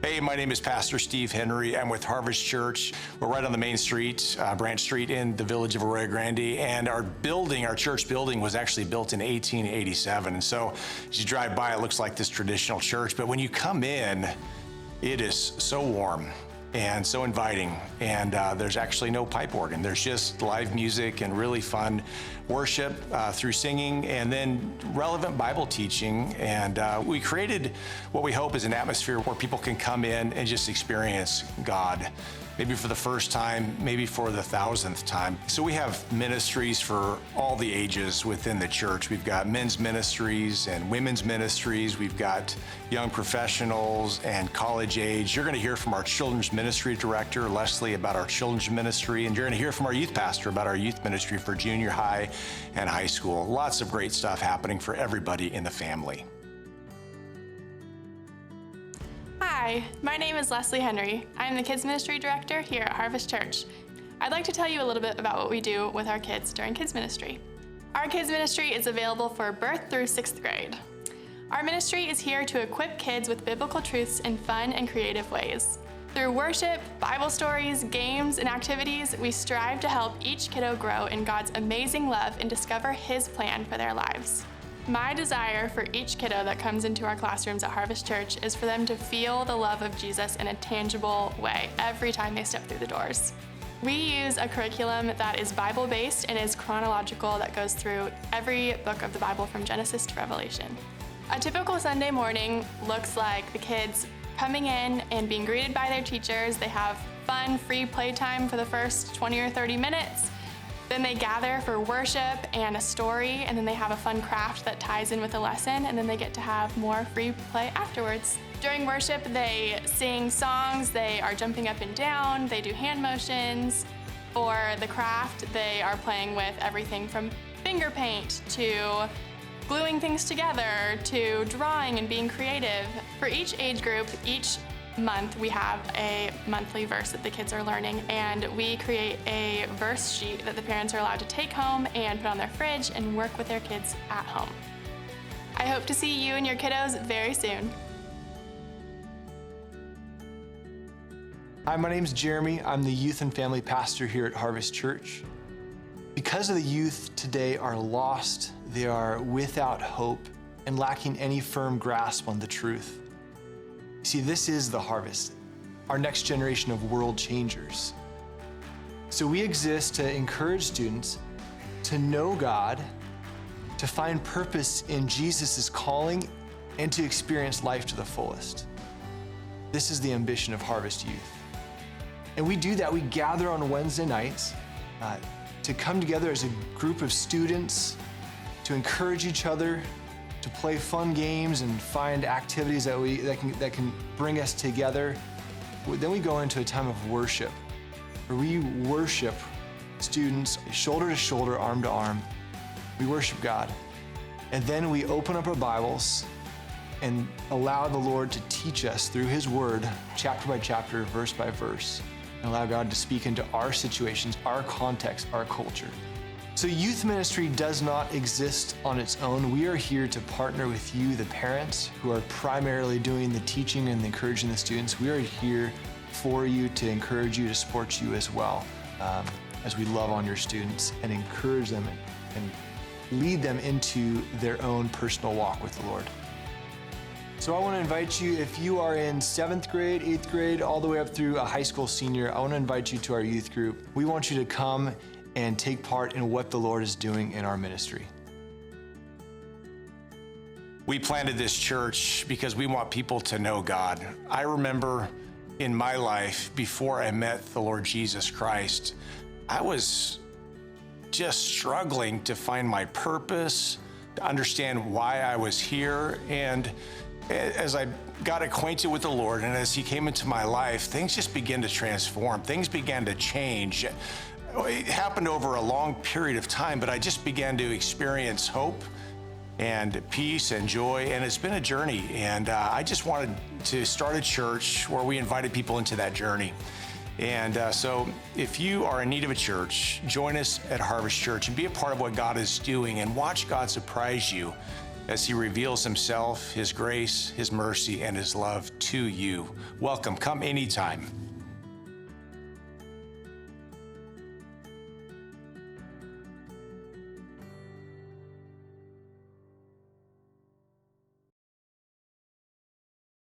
Hey, my name is Pastor Steve Henry. I'm with Harvest Church. We're right on the main street, Branch Street in the village of Arroyo Grande. And our church building was actually built in 1887. And so as you drive by, it looks like this traditional church. But when you come in, it is so warm and so inviting. And there's actually no pipe organ. There's just live music and really fun worship through singing and then relevant Bible teaching. And we created what we hope is an atmosphere where people can come in and just experience God, maybe for the first time, maybe for the 1,000th time. So we have ministries for all the ages within the church. We've got men's ministries and women's ministries. We've got young professionals and college age. You're going to hear from our children's ministry director, Leslie, about our children's ministry, and you're going to hear from our youth pastor about our youth ministry for junior high and high school. Lots of great stuff happening for everybody in the family. Hi, my name is Leslie Henry. I'm the Kids Ministry Director here at Harvest Church. I'd like to tell you a little bit about what we do with our kids during Kids Ministry. Our Kids Ministry is available for birth through 6th grade. Our ministry is here to equip kids with biblical truths in fun and creative ways. Through worship, Bible stories, games, and activities, we strive to help each kiddo grow in God's amazing love and discover His plan for their lives. My desire for each kiddo that comes into our classrooms at Harvest Church is for them to feel the love of Jesus in a tangible way every time they step through the doors. We use a curriculum that is Bible-based and is chronological, that goes through every book of the Bible from Genesis to Revelation. A typical Sunday morning looks like the kids coming in and being greeted by their teachers. They have fun, free playtime for the first 20 or 30 minutes. Then they gather for worship and a story, and then they have a fun craft that ties in with the lesson, and then they get to have more free play afterwards. During worship, they sing songs, they are jumping up and down, they do hand motions. For the craft, they are playing with everything from finger paint to gluing things together to drawing and being creative. For each age group, each month we have a monthly verse that the kids are learning, and we create a verse sheet that the parents are allowed to take home and put on their fridge and work with their kids at home. I hope to see you and your kiddos very soon. Hi, my name's Jeremy. I'm the youth and family pastor here at Harvest Church. Because of the youth today are lost, they are without hope and lacking any firm grasp on the truth. See, this is the harvest, our next generation of world changers. So we exist to encourage students to know God, to find purpose in Jesus' calling, and to experience life to the fullest. This is the ambition of Harvest Youth. And we do that. We gather on Wednesday nights to come together as a group of students, to encourage each other, to play fun games and find activities that can bring us together. Then we go into a time of worship, where we worship students shoulder to shoulder, arm to arm. We worship God. And then we open up our Bibles and allow the Lord to teach us through His Word, chapter by chapter, verse by verse, and allow God to speak into our situations, our context, our culture. So youth ministry does not exist on its own. We are here to partner with you, the parents, who are primarily doing the teaching and encouraging the students. We are here for you, to encourage you, to support you as well, as we love on your students and encourage them and lead them into their own personal walk with the Lord. So I want to invite you, if you are in 7th grade, 8th grade, all the way up through a high school senior, I want to invite you to our youth group. We want you to come and take part in what the Lord is doing in our ministry. We planted this church because we want people to know God. I remember in my life, before I met the Lord Jesus Christ, I was just struggling to find my purpose, to understand why I was here. And as I got acquainted with the Lord and as He came into my life, things just began to transform. Things began to change. It happened over a long period of time, but I just began to experience hope and peace and joy, and it's been a journey. And I just wanted to start a church where we invited people into that journey. And so if you are in need of a church, join us at Harvest Church and be a part of what God is doing and watch God surprise you as he reveals himself, his grace, his mercy, and his love to you. Welcome. Come anytime.